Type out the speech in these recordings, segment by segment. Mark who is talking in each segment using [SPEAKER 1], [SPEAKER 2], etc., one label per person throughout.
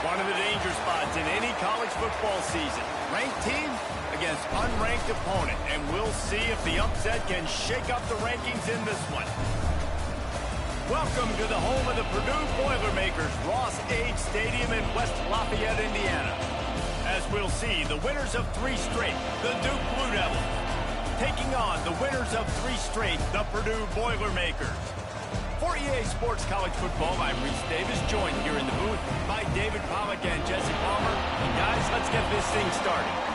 [SPEAKER 1] One of the danger spots in any college football season. Ranked team against unranked opponent. And we'll see if the upset can shake up the rankings in this one. Welcome to the home of the Purdue Boilermakers, Ross Age Stadium in West Lafayette, Indiana. As we'll see, the winners of 3 straight, the Duke Blue Devils, taking on the winners of 3 straight, the Purdue Boilermakers. For EA Sports College Football, I'm Reese Davis, joined here in the booth by David Pollack and Jesse Palmer. And guys, let's get this thing started.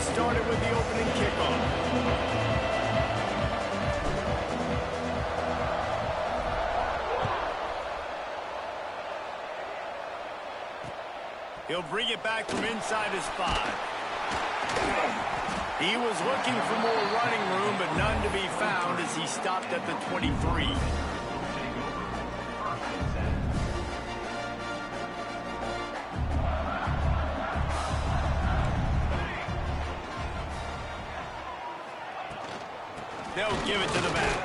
[SPEAKER 1] Started with the opening kickoff. He'll bring it back from inside his 5. He was looking for more running room, but none to be found as he stopped at the 23. They'll give it to the back.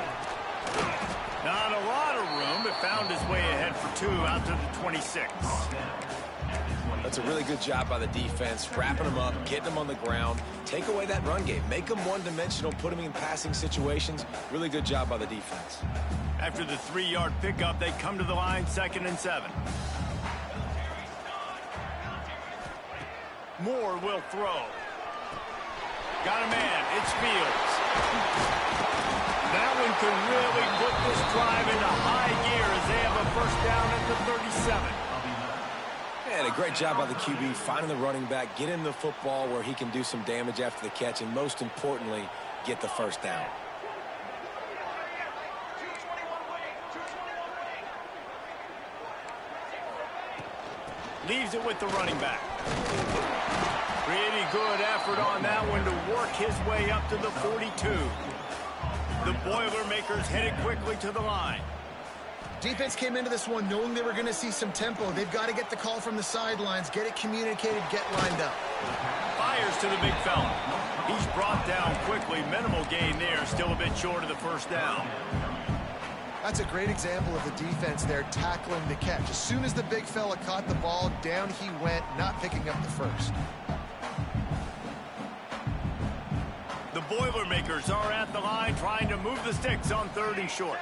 [SPEAKER 1] Not a lot of room, but found his way ahead for 2 out to the 26.
[SPEAKER 2] That's a really good job by the defense, wrapping them up, getting them on the ground. Take away that run game. Make them one-dimensional, put them in passing situations. Really good job by the defense.
[SPEAKER 1] After the 3-yard pickup, they come to the line, 2nd and 7. Moore will throw. Got a man. It's Fields. That one could really put this drive into high gear as they have a first down at the 37.
[SPEAKER 2] And a great job by the QB finding the running back, get him the football where he can do some damage after the catch, and most importantly, get the first down.
[SPEAKER 1] Leaves it with the running back. Pretty good effort on that one to work his way up to the 42. The Boilermakers headed quickly to the line.
[SPEAKER 3] Defense came into this one knowing they were going to see some tempo. They've got to get the call from the sidelines, get it communicated, get lined up.
[SPEAKER 1] Fires to the big fella. He's brought down quickly. Minimal gain there, still a bit short of the first down.
[SPEAKER 3] That's a great example of the defense there tackling the catch. As soon as the big fella caught the ball, down he went, not picking up the first.
[SPEAKER 1] The Boilermakers are at the line trying to move the sticks on 3rd and short.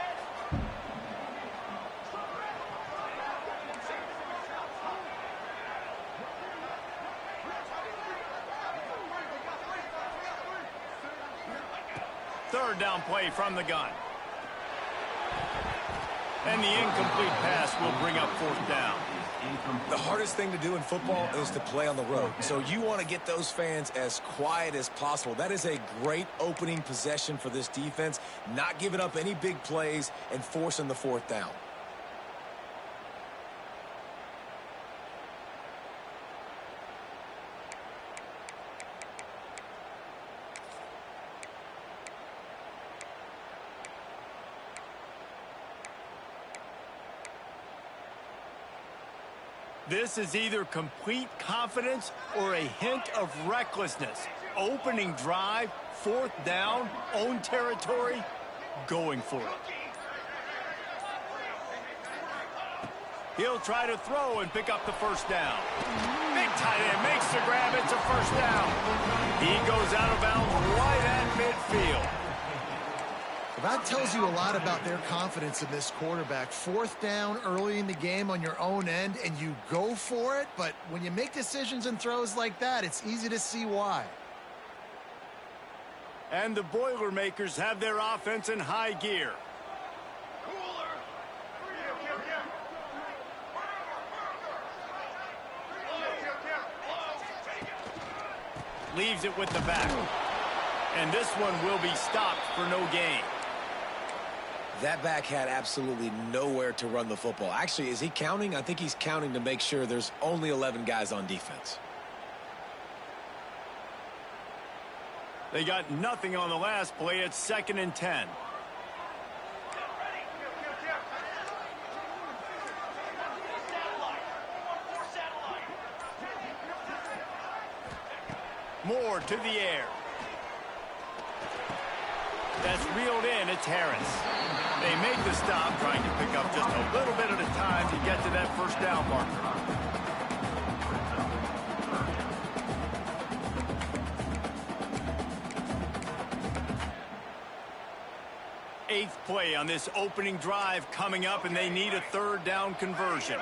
[SPEAKER 1] Third down play from the gun. And the incomplete pass will bring up 4th down.
[SPEAKER 2] The hardest thing to do in football is to play on the road. So you want to get those fans as quiet as possible. That is a great opening possession for this defense, not giving up any big plays and forcing the 4th down.
[SPEAKER 1] This is either complete confidence or a hint of recklessness. Opening drive, 4th down, own territory, going for it. He'll try to throw and pick up the first down. Big tight end makes the grab. It's a first down. He goes out of bounds right at midfield.
[SPEAKER 3] That tells you a lot about their confidence in this quarterback. 4th down early in the game on your own end, and you go for it. But when you make decisions and throws like that, it's easy to see why.
[SPEAKER 1] And the Boilermakers have their offense in high gear. Leaves it with the back. And this one will be stopped for no gain.
[SPEAKER 2] That back had absolutely nowhere to run the football. Actually, is he counting? I think he's counting to make sure there's only 11 guys on defense.
[SPEAKER 1] They got nothing on the last play. It's 2nd and 10. Moore to the air. That's reeled in. It's Harris. They make the stop, trying to pick up just a little bit at a time to get to that first down marker. Eighth play on this opening drive coming up, and they need a 3rd down conversion.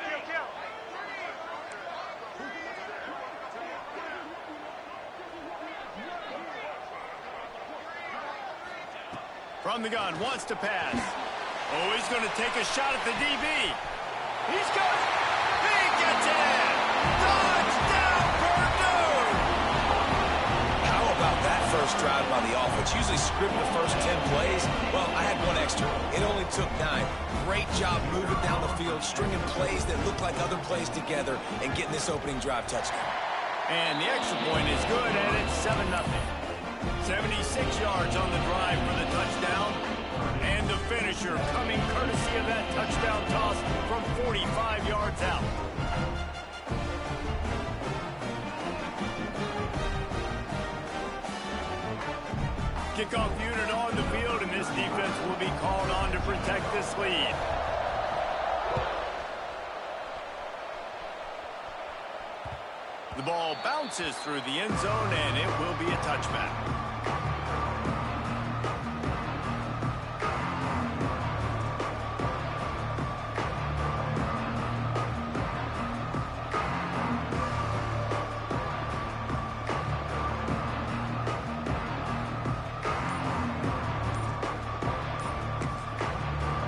[SPEAKER 1] From the gun, wants to pass. Oh, he's going to take a shot at the DB. He's got it. He gets it. Touchdown, Purdue!
[SPEAKER 2] How about that first drive by the offense? Usually script the first 10 plays. Well, I had one extra. It only took 9. Great job moving down the field, stringing plays that look like other plays together, and getting this opening drive touchdown.
[SPEAKER 1] And the extra point is good, and it's 7-0. 76 yards on the drive for the touchdown. And the finisher coming courtesy of that touchdown toss from 45 yards out. Kickoff unit on the field, and this defense will be called on to protect this lead. The ball bounces through the end zone, and it will be a touchback.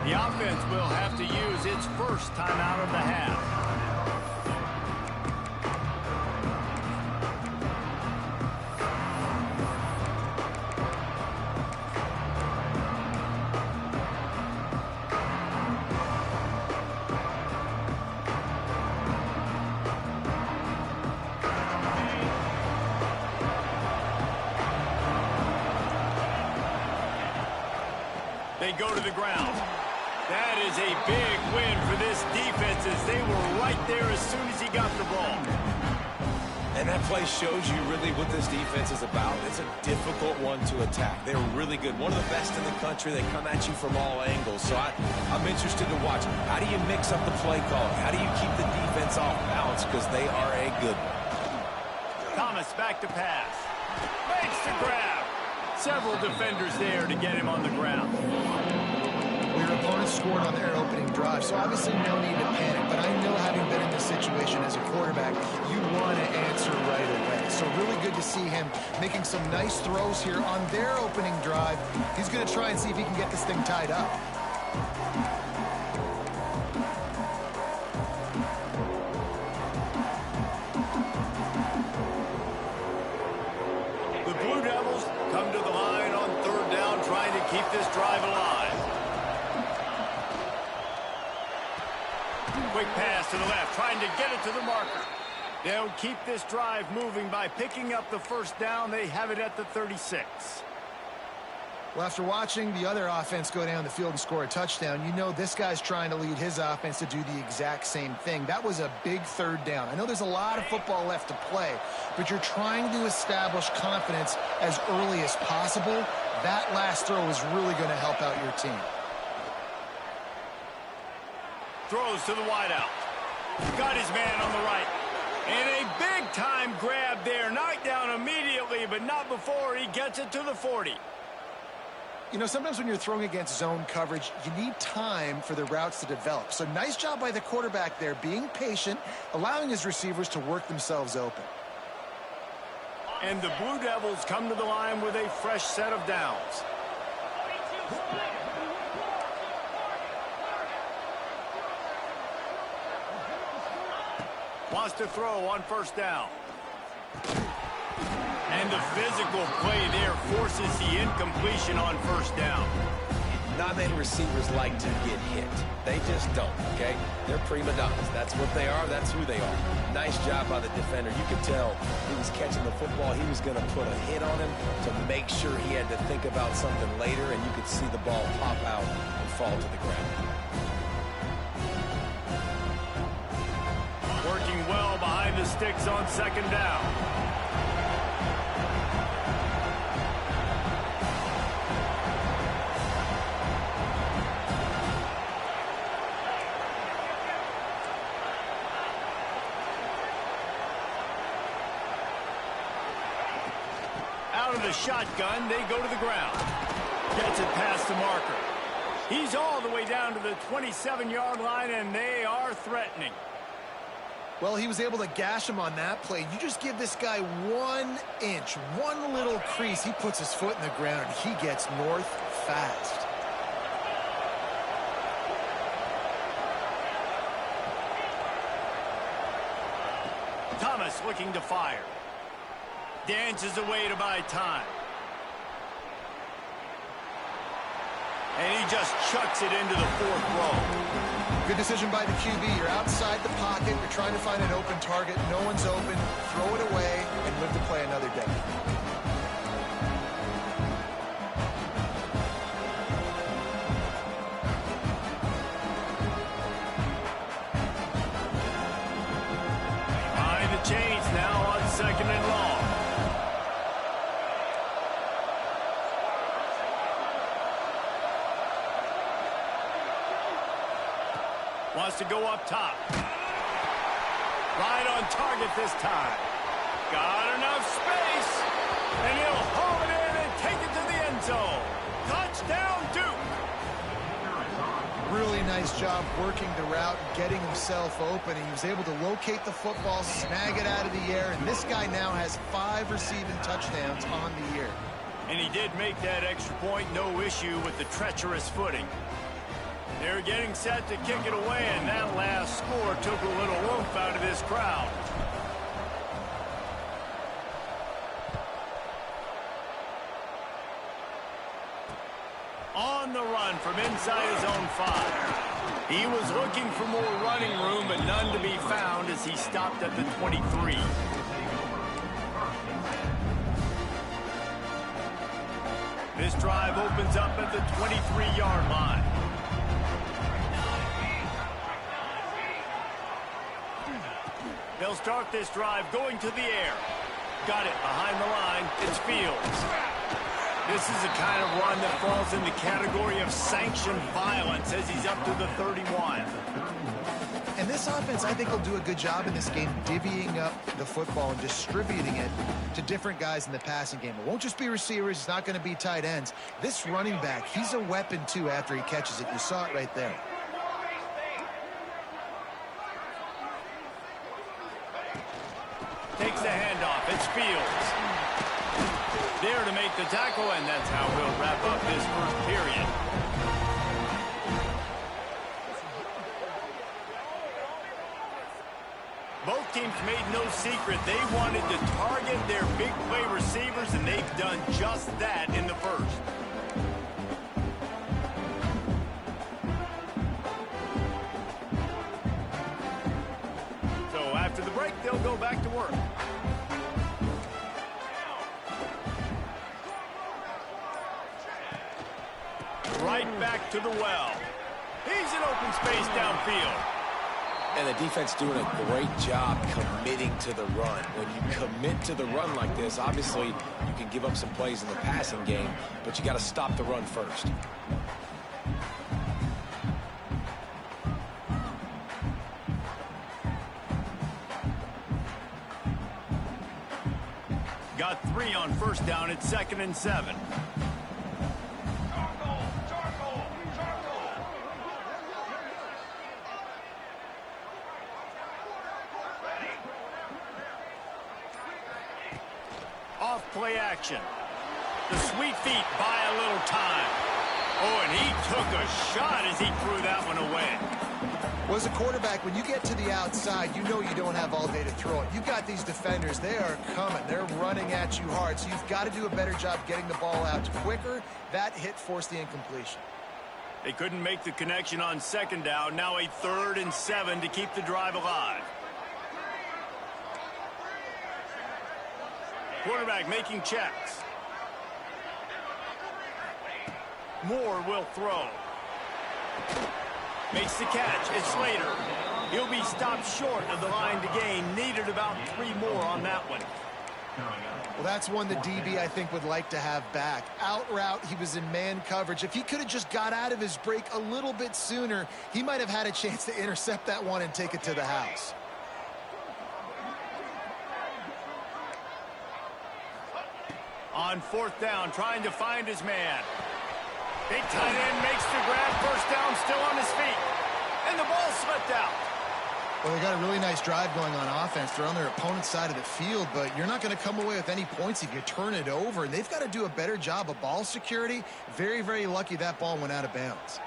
[SPEAKER 1] The offense will have to use its first timeout of the half. They go to the ground. That is a big win for this defense, as they were right there as soon as he got the ball.
[SPEAKER 2] And that play shows you really what this defense is about. It's a difficult one to attack. They're really good. One of the best in the country. They come at you from all angles. So I'm interested to watch. How do you mix up the play calling? How do you keep the defense off balance? Because they are a good one.
[SPEAKER 1] Thomas back to pass. Makes the grab. Several defenders there to get him on the ground.
[SPEAKER 3] Your opponent scored on their opening drive, so obviously no need to panic. But I know, having been in this situation as a quarterback, you want to answer right away. So really good to see him making some nice throws here on their opening drive. He's going to try and see if he can get this thing tied up.
[SPEAKER 1] The Blue Devils come to the line on 3rd down, trying to keep this drive alive. Quick pass to the left, trying to get it to the marker. They'll keep this drive moving by picking up the first down. They have it at the 36.
[SPEAKER 3] Well, after watching the other offense go down the field and score a touchdown, you know this guy's trying to lead his offense to do the exact same thing. That was a big 3rd down. I know there's a lot of football left to play, but you're trying to establish confidence as early as possible. That last throw is really going to help out your team.
[SPEAKER 1] Throws to the wideout. Got his man on the right. And a big-time grab there. Knocked down immediately, but not before he gets it to the 40.
[SPEAKER 3] You know, sometimes when you're throwing against zone coverage, you need time for the routes to develop. So nice job by the quarterback there, being patient, allowing his receivers to work themselves open.
[SPEAKER 1] And the Blue Devils come to the line with a fresh set of downs. Wants to throw on 1st down. And the physical play there forces the incompletion on 1st down.
[SPEAKER 2] Not many receivers like to get hit. They just don't, okay? They're prima donnas. That's what they are. That's who they are. Nice job by the defender. You could tell he was catching the football. He was going to put a hit on him to make sure he had to think about something later, and you could see the ball pop out and fall to the ground.
[SPEAKER 1] Working well behind the sticks on second down. Out of the shotgun, they go to the ground. Gets it past the marker. He's all the way down to the 27-yard line, and they are threatening.
[SPEAKER 3] Well, he was able to gash him on that play. You just give this guy 1 inch, one little crease. He puts his foot in the ground, and he gets north fast.
[SPEAKER 1] Thomas looking to fire. Dances away to buy time. And he just chucks it into the fourth row.
[SPEAKER 3] Good decision by the QB. You're outside the pocket. You're trying to find an open target. No one's open. Throw it away and live to play another day.
[SPEAKER 1] Behind the chains now on second and long. Wants to go up top. Right on target this time. Got enough space. And he'll haul it in and take it to the end zone. Touchdown, Duke.
[SPEAKER 3] Really nice job working the route, getting himself open. He was able to locate the football, snag it out of the air, and this guy now has 5 receiving touchdowns on the year.
[SPEAKER 1] And he did make that extra point, no issue with the treacherous footing. They're getting set to kick it away, and that last score took a little oomph out of this crowd. On the run from inside his own 5. He was looking for more running room, but none to be found as he stopped at the 23. This drive opens up at the 23-yard line. They'll start this drive going to the air. Got it behind the line. It's Fields. This is the kind of run that falls in the category of sanctioned violence as he's up to the 31.
[SPEAKER 3] And this offense, I think, will do a good job in this game divvying up the football and distributing it to different guys in the passing game. It won't just be receivers. It's not going to be tight ends. This running back, he's a weapon, too, after he catches it. You saw it right there.
[SPEAKER 1] Takes the handoff. It's Fields. There to make the tackle, and that's how we'll wrap up this first period. Both teams made no secret. They wanted to target their big play receivers, and they've done just that in the first. So after the break, they'll go back to work. Right back to the well. He's in open space downfield.
[SPEAKER 2] And the defense doing a great job committing to the run. When you commit to the run like this, obviously you can give up some plays in the passing game, but you got to stop the run first.
[SPEAKER 1] Got 3 on first down. It's 2nd and 7. Off play action. The sweet feet buy a little time. Oh, and he took a shot as he threw that one away.
[SPEAKER 3] Well, as a quarterback, when you get to the outside, you know you don't have all day to throw it. You've got these defenders. They are coming. They're running at you hard. So you've got to do a better job getting the ball out quicker. That hit forced the incompletion.
[SPEAKER 1] They couldn't make the connection on second down. Now a 3rd and 7 to keep the drive alive. Quarterback making checks. Moore will throw. Makes the catch. It's Slater. He'll be stopped short of the line to gain. Needed about 3 more on that one.
[SPEAKER 3] Well, that's one the DB, I think, would like to have back. Out route, he was in man coverage. If he could have just got out of his break a little bit sooner, he might have had a chance to intercept that one and take it to the house.
[SPEAKER 1] On 4th down, trying to find his man. Big tight end makes the grab. First down, still on his feet. And the ball slipped out.
[SPEAKER 3] Well, they got a really nice drive going on offense. They're on their opponent's side of the field, but you're not going to come away with any points if you turn it over. And they've got to do a better job of ball security. Very, very lucky that ball went out of bounds.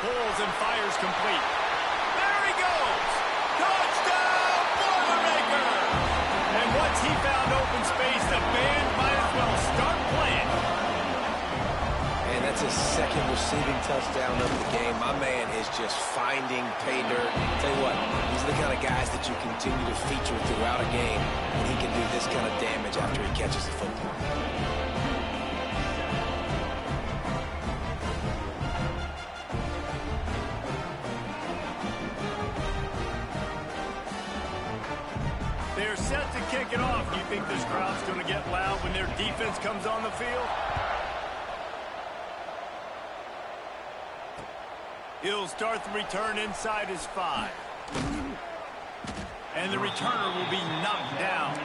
[SPEAKER 1] Pulls and fires complete. There he goes. Touchdown, Boilermaker. And once he found open space, the band might as well start playing.
[SPEAKER 2] And that's his 2nd receiving touchdown of the game. My man is just finding pay dirt. Tell you what, these are the kind of guys that you continue to feature throughout a game, and he can do this kind of damage after he catches the football.
[SPEAKER 1] They're set to kick it off. You think this crowd's going to get loud when their defense comes on the field? He'll start the return inside his 5. And the returner will be knocked down.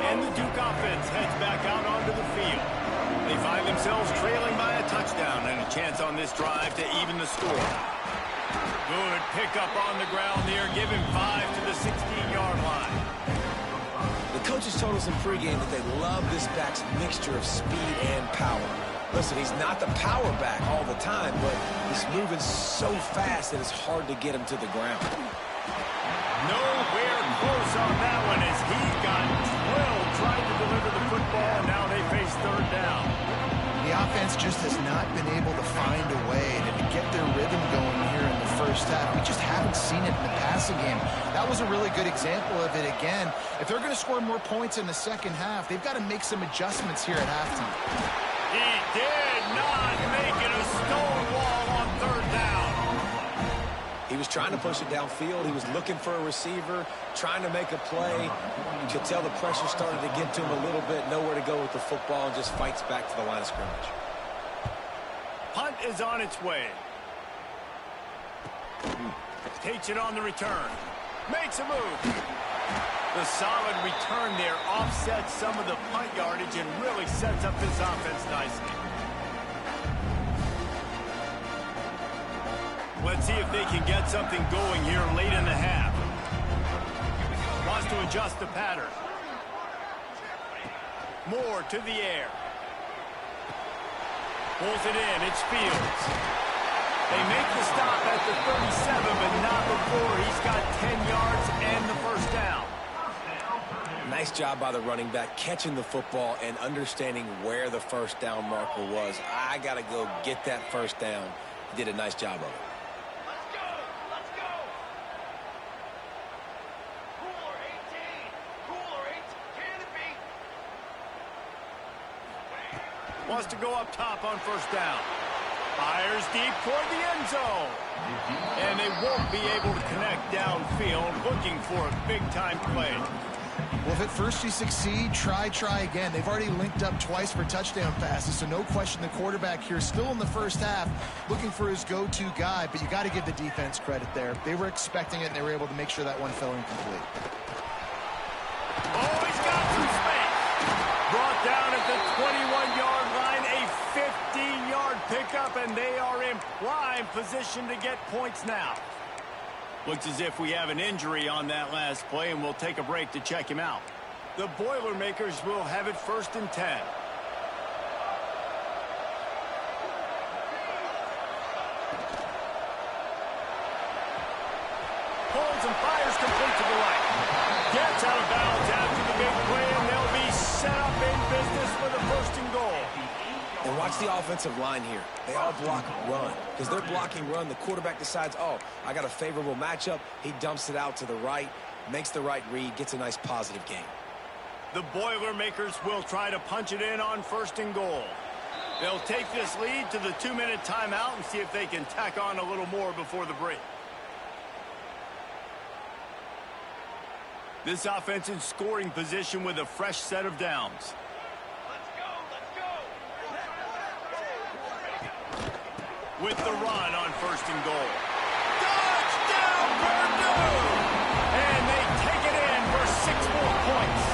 [SPEAKER 1] And the Duke offense heads back out onto the field. They find themselves trailing by a touchdown and a chance on this drive to even the score. Good pickup on the ground there. Give him 5 to the 16-yard line.
[SPEAKER 2] The coaches told us in pregame that they love this back's mixture of speed and power. Listen, he's not the power back all the time, but he's moving so fast that it's hard to get him to the ground.
[SPEAKER 1] Nowhere close on that one as he got drilled trying to deliver the football, and now they face 3rd down.
[SPEAKER 3] The offense just has not been able to find a way to get their rhythm going here in the first half. We just haven't seen it in the passing game. That was a really good example of it again. If they're going to score more points in the second half, they've got to make some adjustments here at halftime.
[SPEAKER 1] He did not make it a stone wall on 3rd down.
[SPEAKER 2] He was trying to push it downfield. He was looking for a receiver, trying to make a play. You could tell the pressure started to get to him a little bit. Nowhere to go with the football, and just fights back to the line of scrimmage.
[SPEAKER 1] Punt is on its way. Takes it on the return. Makes a move. The solid return there offsets some of the punt yardage and really sets up this offense nicely. Let's see if they can get something going here late in the half. Wants to adjust the pattern. Moore to the air. Pulls it in. It's Fields. They make the stop at the 37, but not before. He's got 10 yards and the first down.
[SPEAKER 2] Nice job by the running back catching the football and understanding where the first down marker was. I got to go get that first down. He did a nice job of it.
[SPEAKER 1] Wants to go up top on first down. Fires deep toward the end zone. And they won't be able to connect downfield, looking for a big-time play.
[SPEAKER 3] Well, if at first you succeed, try again. They've already linked up twice for touchdown passes, so no question the quarterback here still in the first half looking for his go-to guy, but you got to give the defense credit there. They were expecting it, and they were able to make sure that one fell incomplete.
[SPEAKER 1] Oh, he's got some space. Brought down at the 21-yard line, a 15-yard pickup, and they are in prime position to get points now. Looks as if we have an injury on that last play, and we'll take a break to check him out. The Boilermakers will have it 1st and 10. Pulls and fires complete to the right. Gets out of bounds after the big play, and they'll be set up in business with a 1st and goal.
[SPEAKER 2] And watch the offensive line here. They all block run. Because they're blocking run, the quarterback decides, oh, I got a favorable matchup. He dumps it out to the right, makes the right read, gets a nice positive gain.
[SPEAKER 1] The Boilermakers will try to punch it in on 1st and goal. They'll take this lead to the 2-minute timeout and see if they can tack on a little more before the break. This offense in scoring position with a fresh set of downs. With the run on 1st and goal. Touchdown, Purdue! And they take it in for 6 more points.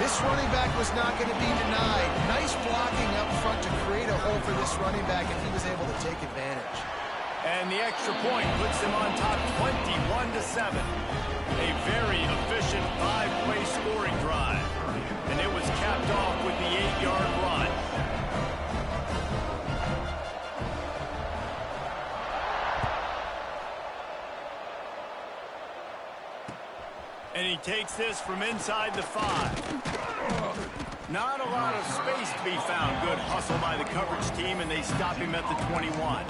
[SPEAKER 3] This running back was not going to be denied. Nice blocking up front to create a hole for this running back, and he was able to take advantage.
[SPEAKER 1] And the extra point puts them on top 21-7. A very efficient 5-play scoring drive. And it was capped off with the 8-yard run. And he takes this from inside the 5. Not a lot of space to be found. Good hustle by the coverage team, and they stop him at the 21.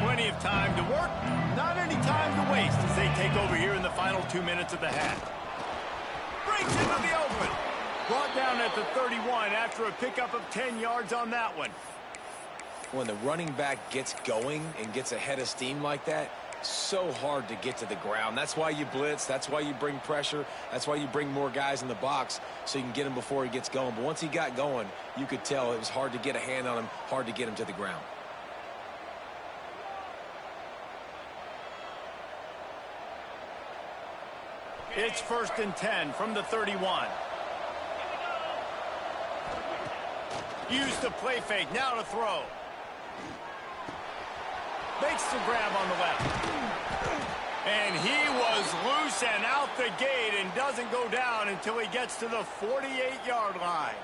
[SPEAKER 1] Plenty of time to work, not any time to waste as they take over here in the final 2 minutes of the half. Breaks into the open. Brought down at the 31 after a pickup of 10 yards on that one.
[SPEAKER 2] When the running back gets going and gets ahead of steam like that, so hard to get to the ground. That's why you blitz. That's why you bring pressure. That's why you bring more guys in the box so you can get him before he gets going. But once he got going, you could tell it was hard to get a hand on him, hard to get him to the ground.
[SPEAKER 1] It's 1st and 10 from the 31. Use the play fake, now to throw. Makes the grab on the left. And he was loose and out the gate and doesn't go down until he gets to the 48-yard line.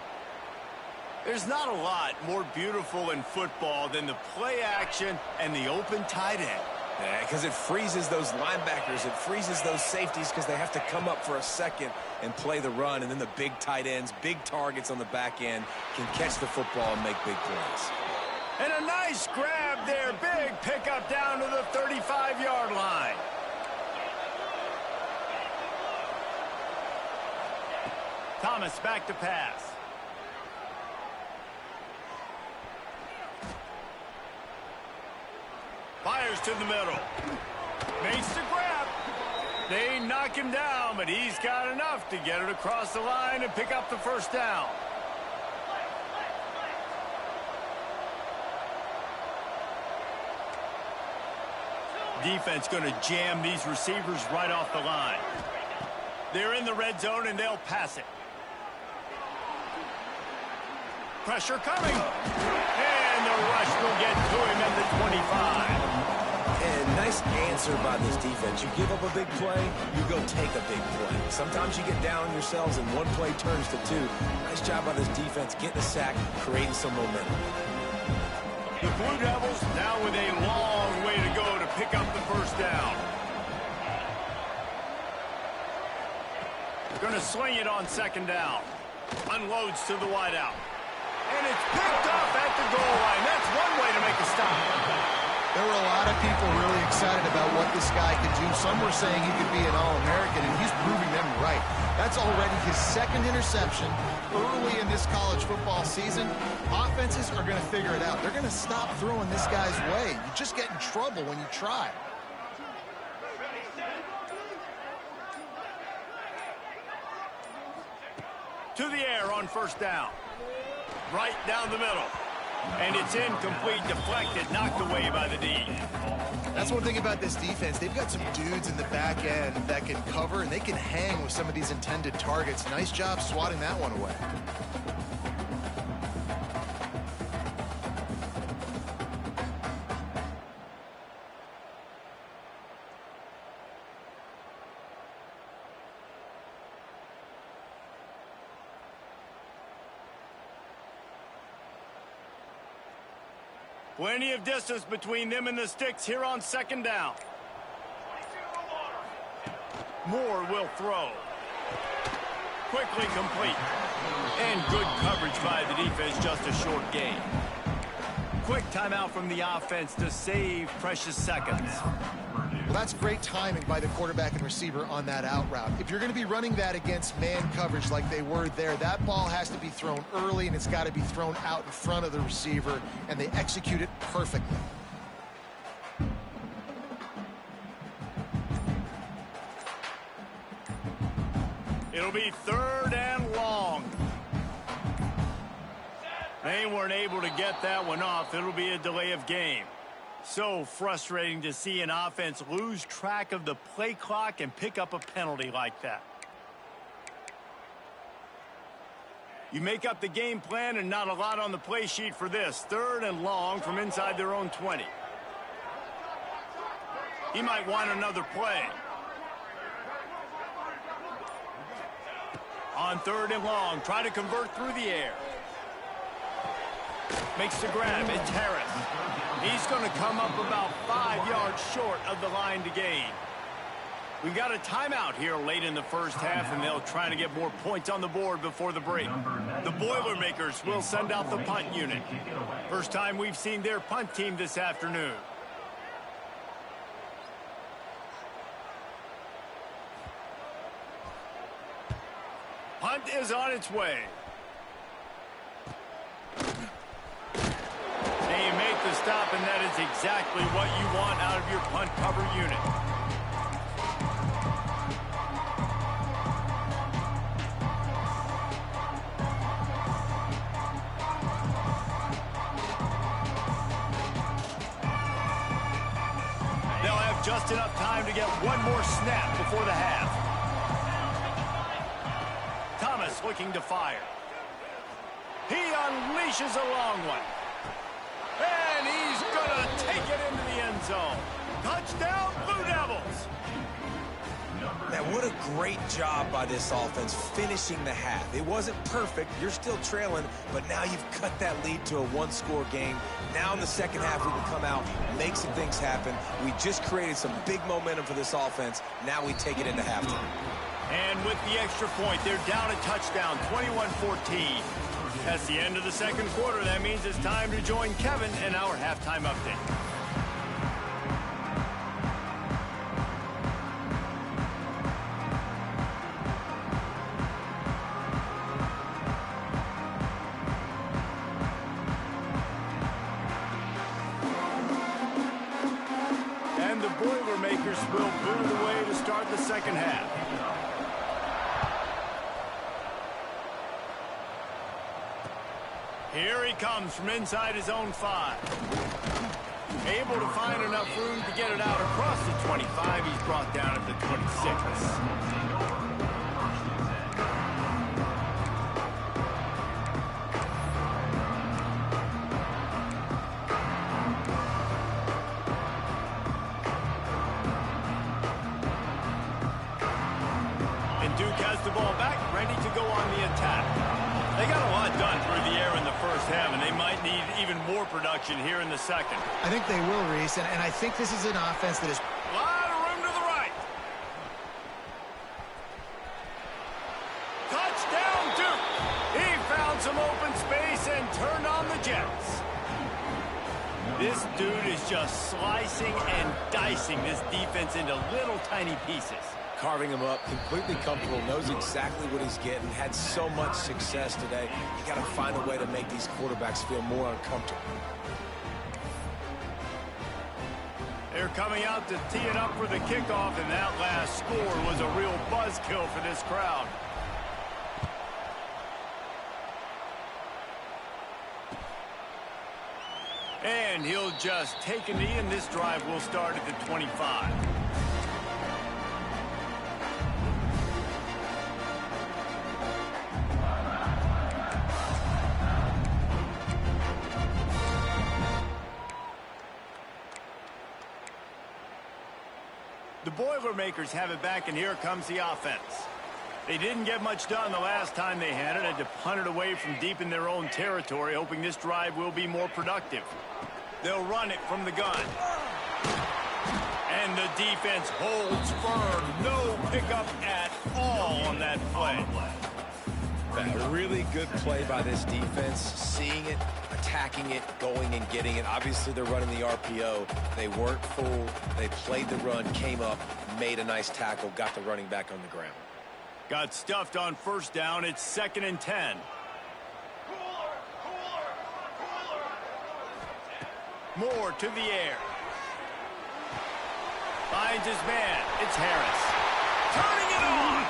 [SPEAKER 1] There's not a lot more beautiful in football than the play action and the open tight end.
[SPEAKER 2] Yeah, because it freezes those linebackers. It freezes those safeties because they have to come up for a second and play the run. And then the big tight ends, big targets on the back end can catch the football and make big plays.
[SPEAKER 1] And a nice grab there. Big pickup down to the 35-yard line. Thomas back to pass. Fires to the middle. Makes the grab. They knock him down, but he's got enough to get it across the line and pick up the 1st down. Defense going to jam these receivers right off the line. They're in the red zone, and they'll pass it. Pressure coming. And the rush will get to him at the 25.
[SPEAKER 2] And nice answer by this defense. You give up a big play, you go take a big play. Sometimes you get down on yourselves and one play turns to 2. Nice job by this defense getting a sack, creating some momentum.
[SPEAKER 1] The Blue Devils now with a long way to go to pick up the 1st down. Going to sling it on 2nd down. Unloads to the wideout. And it's picked up at the goal line. That's one way to make a stop.
[SPEAKER 3] There were a lot of people really excited about what this guy could do. Some were saying he could be an All-American, and he's proving them right. That's already his 2nd interception early in this college football season. Offenses are going to figure it out. They're going to stop throwing this guy's way. You just get in trouble when you try.
[SPEAKER 1] To the air on 1st down. Right down the middle. And it's incomplete, deflected, knocked away by the D.
[SPEAKER 3] That's one thing about this defense. They've got some dudes in the back end that can cover, and they can hang with some of these intended targets. Nice job swatting that one away.
[SPEAKER 1] Plenty of distance between them and the sticks here on second down. Moore will throw. Quickly complete. And good coverage by the defense, just a short gain. Quick timeout from the offense to save precious seconds.
[SPEAKER 3] Well, that's great timing by the quarterback and receiver on that out route. If you're going to be running that against man coverage like they were there, that ball has to be thrown early, and it's got to be thrown out in front of the receiver, and they execute it perfectly.
[SPEAKER 1] It'll be 3rd and long. They weren't able to get that one off. It'll be a delay of game. So frustrating to see an offense lose track of the play clock and pick up a penalty like that. You make up the game plan and not a lot on the play sheet for this. 3rd and long from inside their own 20. He might want another play. On 3rd and long, try to convert through the air. Makes the grab. It's Harris. He's going to come up about 5 yards short of the line to gain. We got a timeout here late in the first half, and they'll try to get more points on the board before the break. The Boilermakers will send out the punt unit. First time we've seen their punt team this afternoon. Punt is on its way. They make the stop, and that is exactly what you want out of your punt cover unit. They'll have just enough time to get one more snap before the half. Thomas looking to fire. He unleashes a long one. And he's going to take it into the end zone. Touchdown, Blue Devils.
[SPEAKER 2] Now, what a great job by this offense finishing the half. It wasn't perfect. You're still trailing, but now you've cut that lead to a one-score game. Now in the second half, we can come out, make some things happen. We just created some big momentum for this offense. Now we take it into halftime.
[SPEAKER 1] And with the extra point, they're down a touchdown, 21-14. That's the end of the second quarter. That means it's time to join Kevin in our halftime update. And the Boilermakers will boot it away to start the second half. Here he comes from inside his own 5. Able to find enough room to get it out across the 25. He's brought down at the 26. And Duke has the ball back, ready to go on the attack. They got a lot done through the air in the first half, and they might need even more production here in the second.
[SPEAKER 3] I think they will, Reese, and I think this is an offense that is...
[SPEAKER 1] A lot of room to the right. Touchdown, Duke. He found some open space and turned on the Jets. This dude is just slicing and dicing this defense into little tiny pieces.
[SPEAKER 2] Carving him up, completely comfortable, knows exactly what he's getting, had so much success today. You got to find a way to make these quarterbacks feel more uncomfortable.
[SPEAKER 1] They're coming out to tee it up for the kickoff, and that last score was a real buzzkill for this crowd. And he'll just take a knee, and this drive will start at the 25. The Boilermakers have it back, and here comes the offense. They didn't get much done the last time they had it. Had to punt it away from deep in their own territory, hoping this drive will be more productive. They'll run it from the gun. And the defense holds firm. No pickup at all on that play.
[SPEAKER 2] A really good play by this defense, seeing it, attacking it, going and getting it. Obviously, they're running the RPO. They weren't fooled. They played the run, came up, made a nice tackle, got the running back on the ground.
[SPEAKER 1] Got stuffed on first down. It's 2nd and 10. Moore to the air. Finds his man. It's Harris. Turning it on.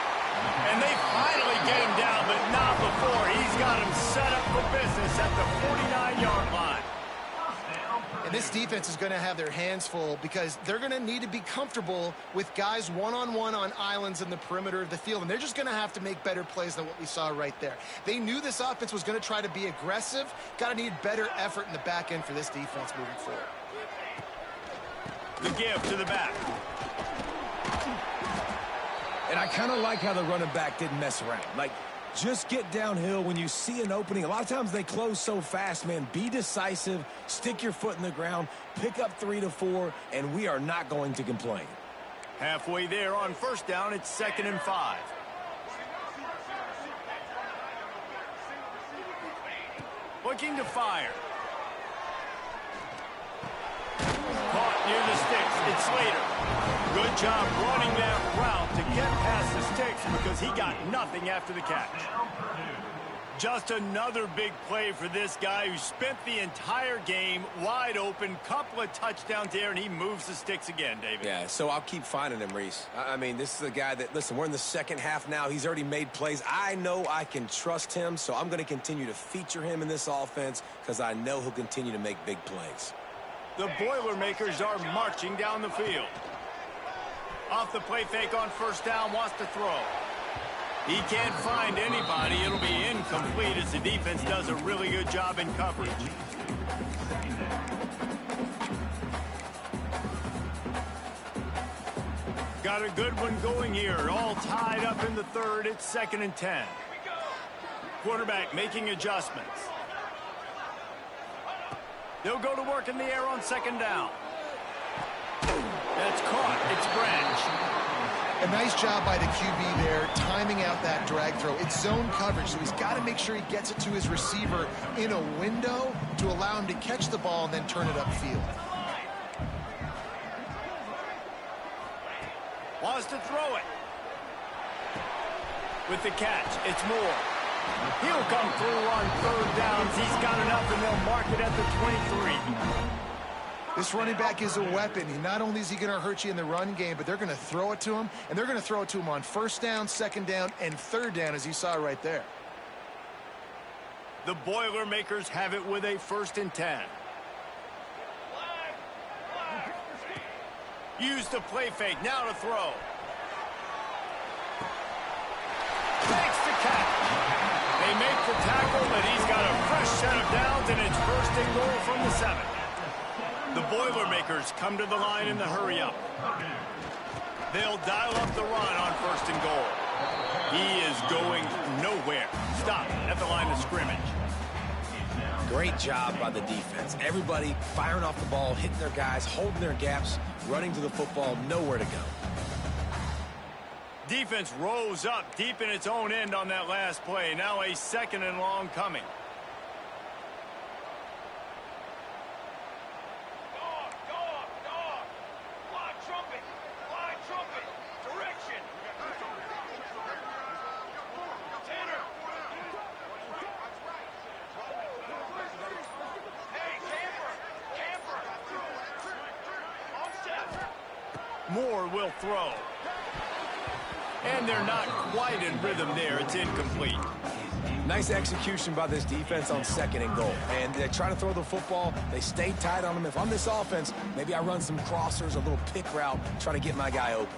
[SPEAKER 1] And they finally get him down, but not before. He's got him set up for business at the 49-yard line.
[SPEAKER 3] And this defense is going to have their hands full because they're going to need to be comfortable with guys one-on-one on islands in the perimeter of the field. And they're just going to have to make better plays than what we saw right there. They knew this offense was going to try to be aggressive. Got to need better effort in the back end for this defense moving forward.
[SPEAKER 1] The give to the back.
[SPEAKER 2] And I kind of like how the running back didn't mess around. Like, just get downhill when you see an opening. A lot of times they close so fast, man. Be decisive, stick your foot in the ground, pick up 3 to 4, and we are not going to complain.
[SPEAKER 1] Halfway there on first down, it's 2nd and 5. Looking to fire. Caught near the sticks. It's Slater. Good job running that route to get past the sticks because he got nothing after the catch. Just another big play for this guy who spent the entire game wide open. Couple of touchdowns there, and he moves the sticks again, David.
[SPEAKER 2] Yeah, so I'll keep finding him, Reese. I mean, this is a guy that, listen, we're in the second half now. He's already made plays. I know I can trust him, so I'm going to continue to feature him in this offense because I know he'll continue to make big plays.
[SPEAKER 1] The Boilermakers are marching down the field. Off the play fake on first down, wants to throw. He can't find anybody. It'll be incomplete as the defense does a really good job in coverage. Got a good one going here. All tied up in the third. It's 2nd and 10. Quarterback making adjustments. They'll go to work in the air on 2nd down. That's caught. It's Branch.
[SPEAKER 3] A nice job by the QB there, timing out that drag throw. It's zone coverage, so he's got to make sure he gets it to his receiver in a window to allow him to catch the ball and then turn it upfield.
[SPEAKER 1] Wants to throw it. With the catch, it's Moore. He'll come through on 3rd downs. He's got enough, and they'll mark it at the 23.
[SPEAKER 3] This running back is a weapon. Not only is he going to hurt you in the run game, but they're going to throw it to him, and they're going to throw it to him on 1st down, 2nd down, and 3rd down, as you saw right there.
[SPEAKER 1] The Boilermakers have it with a 1st and 10. Use the play fake. Now to throw. Takes the catch. They make the tackle, but he's got a fresh set of downs, and it's 1st and goal from the 7. The Boilermakers come to the line in the hurry-up. They'll dial up the run on 1st and goal. He is going nowhere. Stop at the line of scrimmage.
[SPEAKER 2] Great job by the defense. Everybody firing off the ball, hitting their guys, holding their gaps, running to the football, nowhere to go.
[SPEAKER 1] Defense rose up deep in its own end on that last play. Now a 2nd and long coming. Moore will throw. And they're not quite in rhythm there. It's incomplete.
[SPEAKER 2] Nice execution by this defense on 2nd and goal. And they try to throw the football. They stay tight on them. If I'm this offense, maybe I run some crossers, a little pick route, try to get my guy open.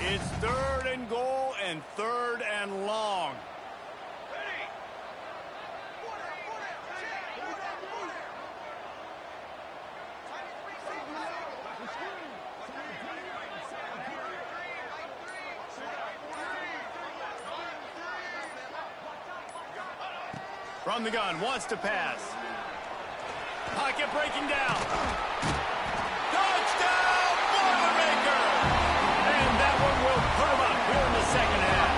[SPEAKER 1] It's 3rd and goal and 3rd and long. From the gun, wants to pass. Pocket breaking down. Touchdown, Boilermaker! And that one will put him up here in the 2nd half.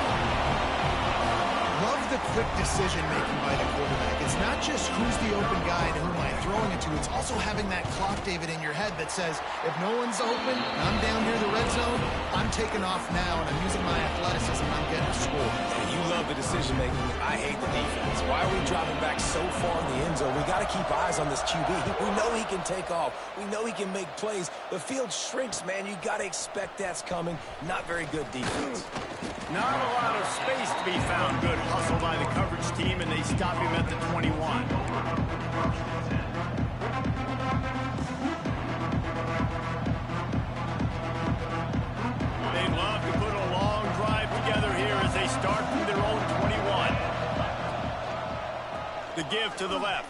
[SPEAKER 3] Love the quick decision-making by the quarterback. It's not just who's the open guy and who am I throwing it to. It's also having that clock, David, in your head that says, if no one's open, and I'm down here in the red zone, I'm taking off now, and I'm using my athleticism, and I'm getting a score.
[SPEAKER 2] You love the decision-making. I hate the defense. Why are we dropping back so far in the end zone? We got to keep eyes on this QB. We know he can take off. We know he can make plays. The field shrinks, man. You got to expect that's coming. Not very good defense.
[SPEAKER 1] Not a lot of space to be found. Good hustle by the coverage team, and they stop him at the 21. They'd love to put a long drive together here as they start from their own 21. The give to the left.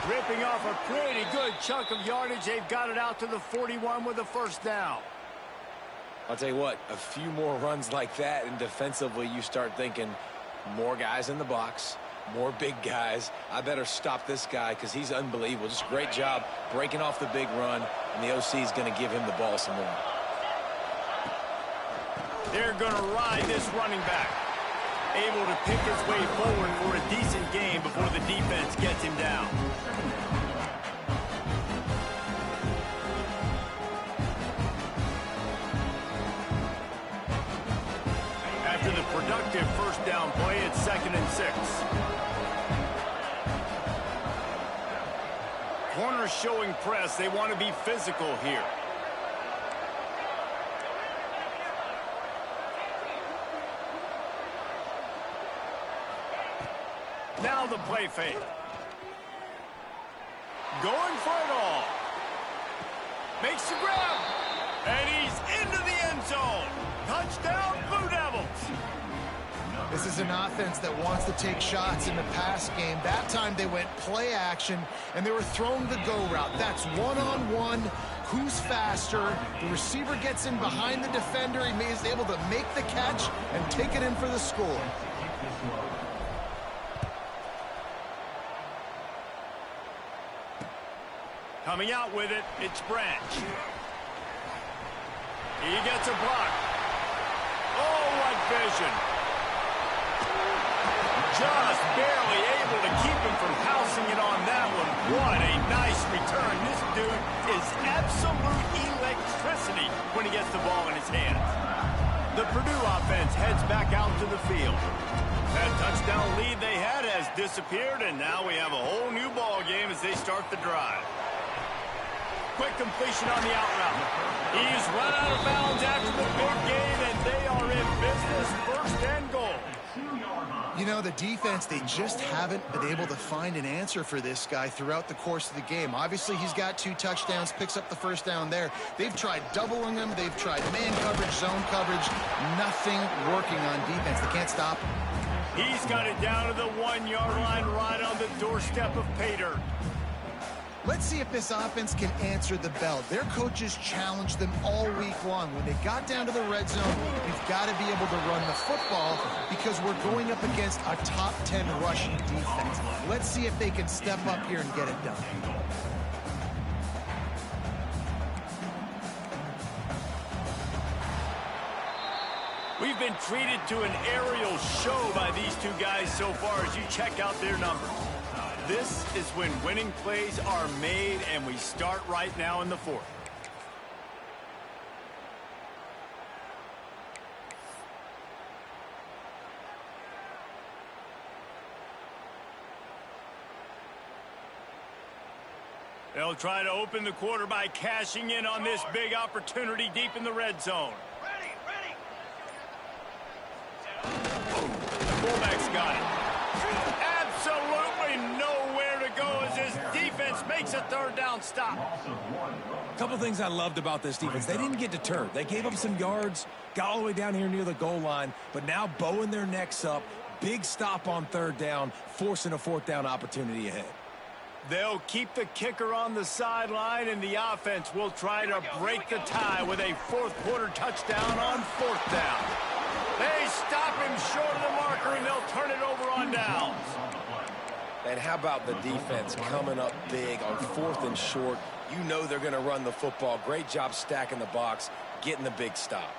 [SPEAKER 1] Ripping off a pretty good chunk of yardage. They've got it out to the 41 with a 1st down.
[SPEAKER 2] I'll tell you what, a few more runs like that, and defensively you start thinking more guys in the box, more big guys. I better stop this guy because he's unbelievable. Just great job breaking off the big run, and the OC is going to give him the ball some more.
[SPEAKER 1] They're going to ride this running back. Able to pick his way forward for a decent game before the defense gets him down. After the productive 1st down play, it's 2nd and 6. Corners showing press. They want to be physical here. Now the play fake. Going for it all. Makes the grab. And he's into the end zone. Touchdown, Blue Devils.
[SPEAKER 3] This is an offense that wants to take shots in the pass game. That time they went play action, and they were throwing the go route. That's one-on-one. Who's faster? The receiver gets in behind the defender. He is able to make the catch and take it in for the score.
[SPEAKER 1] Coming out with it, it's Branch. He gets a block. Oh, what vision. Just barely able to keep him from housing it on that one. What a nice return. This dude is absolute electricity when he gets the ball in his hands. The Purdue offense heads back out to the field. That touchdown lead they had has disappeared, and now we have a whole new ball game as they start the drive. Quick completion on the out route. He's run out of bounds after the big gain, and they are in business. 1st and goal.
[SPEAKER 3] You know, the defense, they just haven't been able to find an answer for this guy throughout the course of the game. Obviously, he's got 2 touchdowns, picks up the 1st down there. They've tried doubling him. They've tried man coverage, zone coverage. Nothing working on defense. They can't stop him.
[SPEAKER 1] He's got it down to the 1-yard line right on the doorstep of Pater.
[SPEAKER 3] Let's see if this offense can answer the bell. Their coaches challenged them all week long. When they got down to the red zone, we've got to be able to run the football because we're going up against a top 10 rushing defense. Let's see if they can step up here and get it done.
[SPEAKER 1] We've been treated to an aerial show by these two guys so far as you check out their numbers. This is when winning plays are made, and we start right now in the 4th. They'll try to open the quarter by cashing in on this big opportunity deep in the red zone. The fullback's got it. Absolutely nowhere to go as his defense makes a third down stop.
[SPEAKER 2] A couple things I loved about this defense. They didn't get deterred. They gave up some yards, got all the way down here near the goal line, but now bowing their necks up. Big stop on third down, forcing a fourth down opportunity ahead.
[SPEAKER 1] They'll keep the kicker on the sideline, and the offense will try to break the tie with a fourth-quarter touchdown on fourth down. They stop him short of the marker, and they'll turn it over on downs.
[SPEAKER 2] And how about the defense coming up big on fourth and short? You know they're going to run the football. Great job stacking the box, getting the big stop.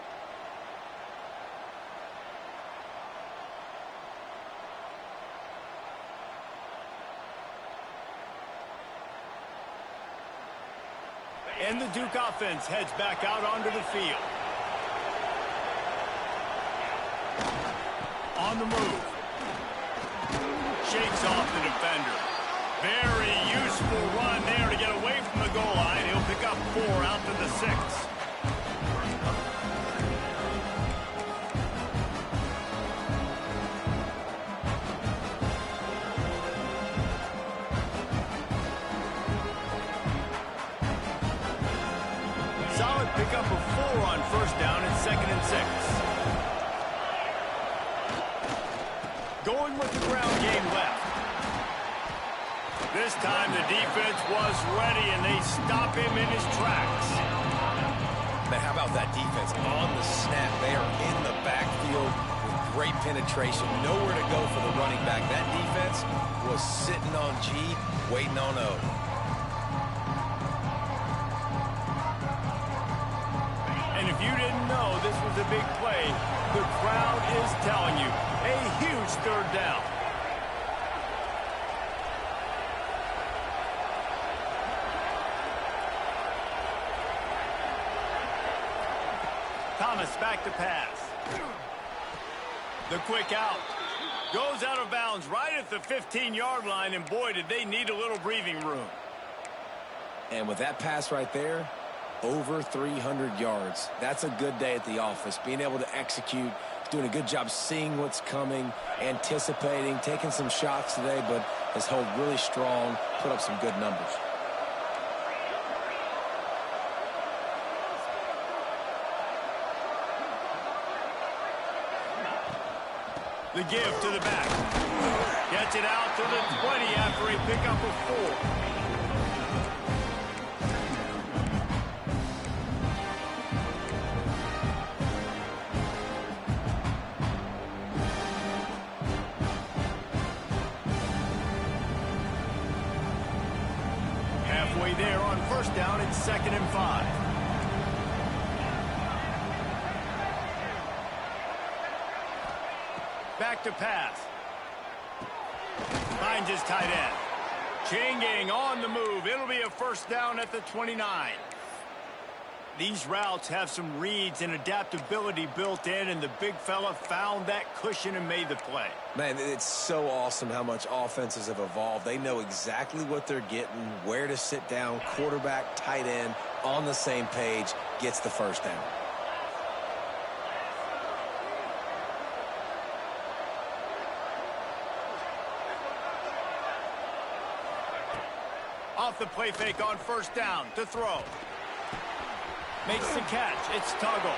[SPEAKER 1] And the Duke offense heads back out onto the field. On the move. Shakes off the defender. Very useful run there to get away from the goal line. He'll pick up 4 out to the 6. Solid pickup of 4 on first down and 2nd and 6. Going with the ground game left. This time the defense was ready and they stop him in his tracks.
[SPEAKER 2] Man, how about that defense on the snap? They are in the backfield with great penetration. Nowhere to go for the running back. That defense was sitting on G, waiting on O.
[SPEAKER 1] And if you didn't know this was a big play, the crowd is telling you. A huge third down. Thomas back to pass. The quick out. Goes out of bounds right at the 15-yard line, and boy, did they need a little breathing room.
[SPEAKER 2] And with that pass right there, over 300 yards. That's a good day at the office. Being able to execute, doing a good job seeing what's coming, anticipating, taking some shots today, but has held really strong, put up some good numbers.
[SPEAKER 1] The give to the back. Gets it out to the 20 after a pickup of 4. Halfway there on first down, it's 2nd and 5. Back to pass. Finds his tight end. Changing on the move. It'll be a first down at the 29. These routes have some reads and adaptability built in, and the big fella found that cushion and made the play.
[SPEAKER 2] Man, it's so awesome how much offenses have evolved. They know exactly what they're getting, where to sit down, quarterback, tight end, on the same page, gets the first down.
[SPEAKER 1] Off the play fake on first down to throw. Makes the catch. It's Tuggle.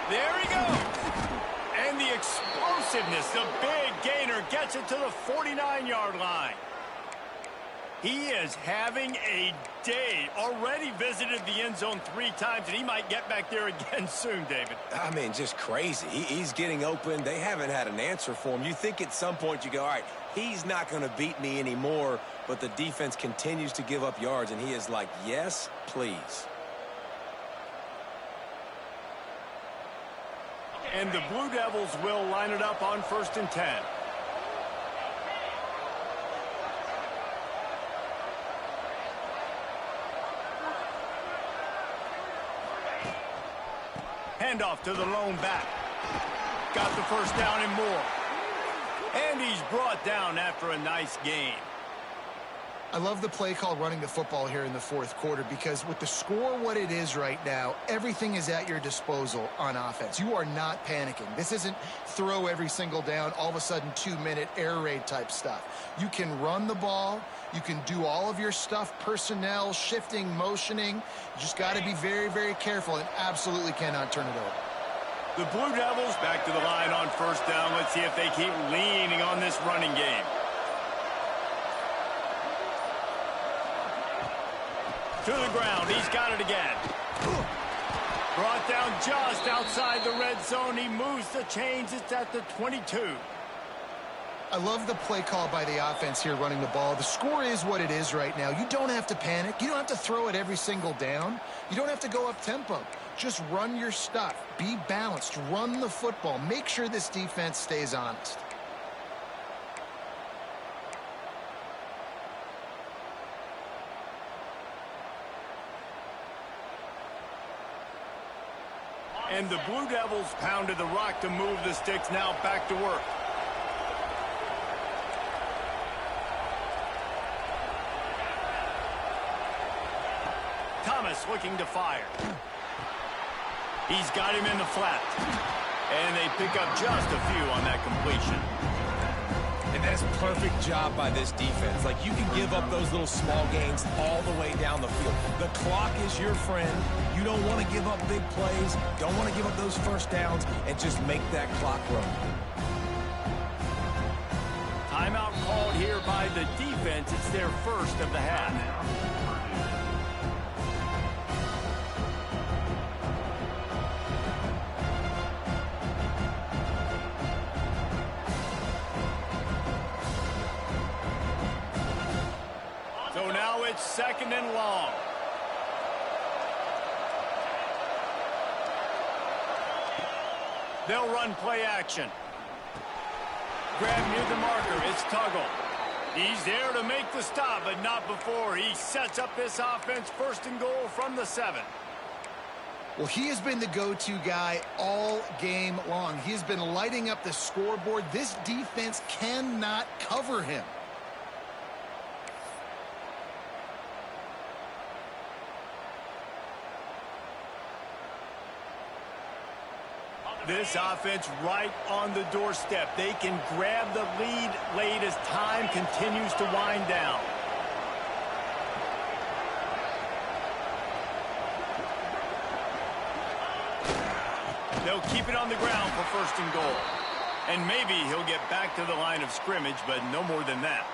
[SPEAKER 1] There he goes. And the explosiveness, the big gainer gets it to the 49-yard line. He is having a day. Already visited the end zone 3 times, and he might get back there again soon, David.
[SPEAKER 2] I mean, just crazy. He's getting open. They haven't had an answer for him. You think at some point you go, all right, he's not going to beat me anymore, but the defense continues to give up yards, and he is like, yes, please.
[SPEAKER 1] And the Blue Devils will line it up on 1st and 10. Handoff to the lone back. Got the first down and more. And he's brought down after a nice gain.
[SPEAKER 3] I love the play call running the football here in the fourth quarter because with the score what it is right now, everything is at your disposal on offense. You are not panicking. This isn't throw every single down, all of a sudden 2-minute air raid type stuff. You can run the ball. You can do all of your stuff, personnel, shifting, motioning. You just got to be very, very careful and absolutely cannot turn it over.
[SPEAKER 1] The Blue Devils back to the line on first down. Let's see if they keep leaning on this running game. To the ground. He's got it again. Brought down just outside the red zone. He moves the chains. It's at the 22.
[SPEAKER 3] I love the play call by the offense here running the ball. The score is what it is right now. You don't have to panic. You don't have to throw it every single down. You don't have to go up tempo. Just run your stuff. Be balanced. Run the football. Make sure this defense stays honest.
[SPEAKER 1] And the Blue Devils pounded the rock to move the sticks. Now back to work. Thomas looking to fire. He's got him in the flat. And they pick up just a few on that completion.
[SPEAKER 2] And that's a perfect job by this defense. Like, you can give up those little small gains all the way down the field. The clock is your friend. You don't want to give up big plays. Don't want to give up those first downs and just make that clock run.
[SPEAKER 1] Timeout called here by the defense. It's their first of the half. So now it's second and long. They'll run play action. Grab near the marker. It's Tuggle. He's there to make the stop, but not before. He sets up this offense first and goal from the 7.
[SPEAKER 3] Well, he has been the go-to guy all game long. He has been lighting up the scoreboard. This defense cannot cover him.
[SPEAKER 1] This offense right on the doorstep. They can grab the lead late as time continues to wind down. They'll keep it on the ground for first and goal. And maybe he'll get back to the line of scrimmage, but no more than that.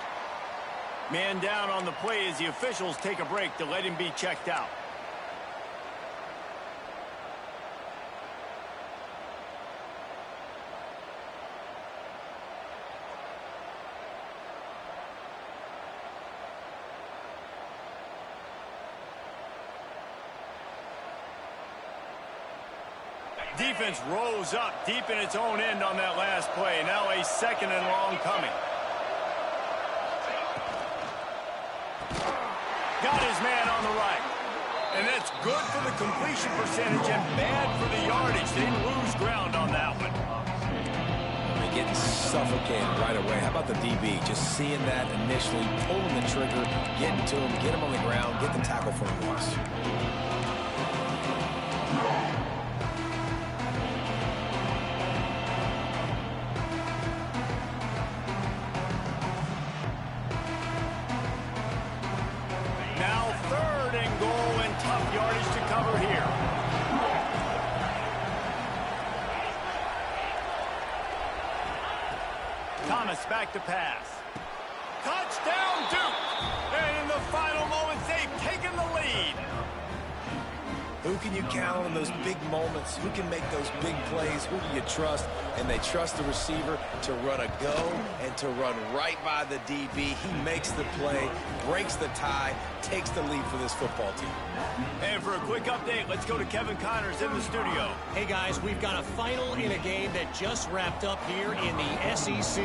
[SPEAKER 1] Man down on the play as the officials take a break to let him be checked out. Defense rose up deep in its own end on that last play. Now a second and long coming. Got his man on the right. And that's good for the completion percentage and bad for the yardage. They didn't lose ground on that one.
[SPEAKER 2] They're getting suffocated right away. How about the DB? Just seeing that initially, pulling the trigger, getting to him, get him on the ground, get the tackle for a loss.
[SPEAKER 1] Thomas back to pass. Touchdown, Duke! And in the final moments, they've taken the lead.
[SPEAKER 2] Who can you count on in those big moments? Who can make those big plays? Who do you trust? And they trust the receiver to run a go and to run right by the DB. He makes the play, breaks the tie, takes the lead for this football team.
[SPEAKER 1] And for a quick update, let's go to Kevin Connors in the studio.
[SPEAKER 4] Hey, guys, we've got a final in a game that just wrapped up here in the SEC.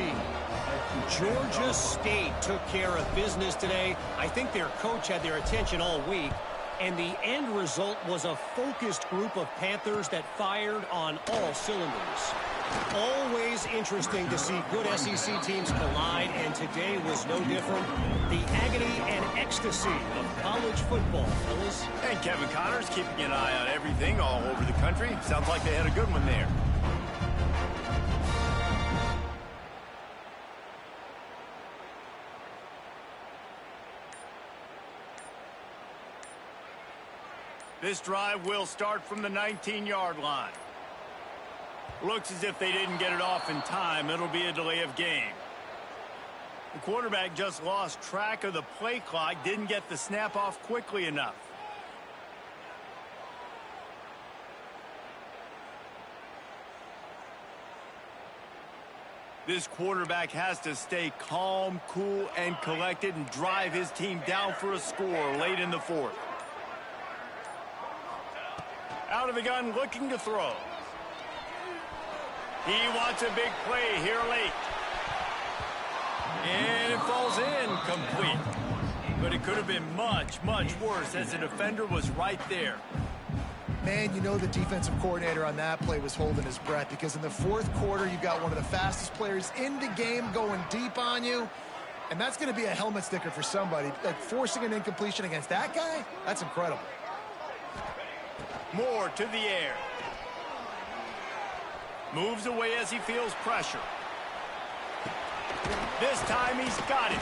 [SPEAKER 4] Georgia State took care of business today. I think their coach had their attention all week. And the end result was a focused group of Panthers that fired on all cylinders. Always interesting to see good SEC teams collide, and today was no different. The agony and ecstasy of college football, fellas.
[SPEAKER 1] And Kevin Connors keeping an eye on everything all over the country. Sounds like they had a good one there. This drive will start from the 19-yard line. Looks as if they didn't get it off in time. It'll be a delay of game. The quarterback just lost track of the play clock, didn't get the snap off quickly enough. This quarterback has to stay calm, cool, and collected and drive his team down for a score late in the fourth. Out of the gun, looking to throw. He wants a big play here late. And it falls in complete. But it could have been much, much worse as the defender was right there.
[SPEAKER 3] Man, you know the defensive coordinator on that play was holding his breath, because in the fourth quarter, you've got one of the fastest players in the game going deep on you. And that's going to be a helmet sticker for somebody. Like, forcing an incompletion against that guy, that's incredible.
[SPEAKER 1] More to the air. Moves away as he feels pressure. This time he's got it.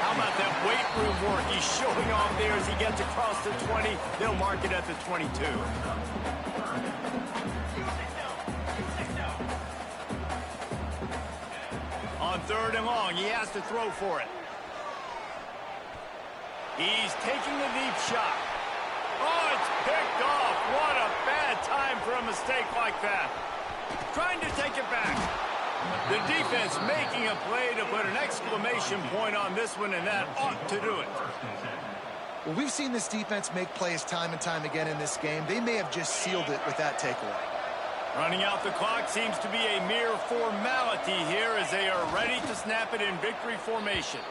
[SPEAKER 1] How about that weight room work? He's showing off there as he gets across the 20. They'll mark it at the 22. On 3rd and long, he has to throw for it. He's taking a deep shot. Oh, it's picked off. What a bad time for a mistake like that. Trying to take it back. The defense making a play to put an exclamation point on this one, and that ought to do it.
[SPEAKER 3] Well, we've seen this defense make plays time and time again in this game. They may have just sealed it with that takeaway.
[SPEAKER 1] Running out the clock seems to be a mere formality here as they are ready to snap it in victory formation.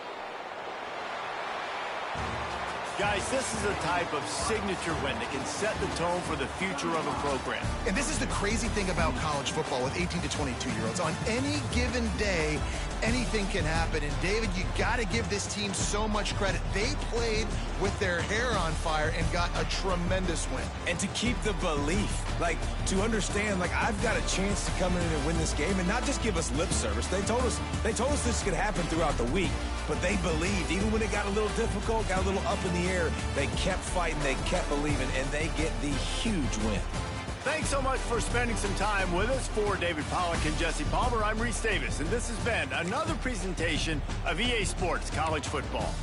[SPEAKER 1] Guys, this is a type of signature win that can set the tone for the future of a program.
[SPEAKER 3] And this is the crazy thing about college football with 18 to 22-year-olds. On any given day, anything can happen. And, David, you got to give this team so much credit. They played with their hair on fire and got a tremendous win.
[SPEAKER 2] And to keep the belief, like, to understand, like, I've got a chance to come in and win this game and not just give us lip service. They told us this could happen throughout the week, but they believed. Even when it got a little difficult, got a little up in the air, they kept fighting, they kept believing, and they get the huge win.
[SPEAKER 1] Thanks so much for spending some time with us. For David Pollack and Jesse Palmer, I'm Reese Davis, and this has been another presentation of EA Sports College Football.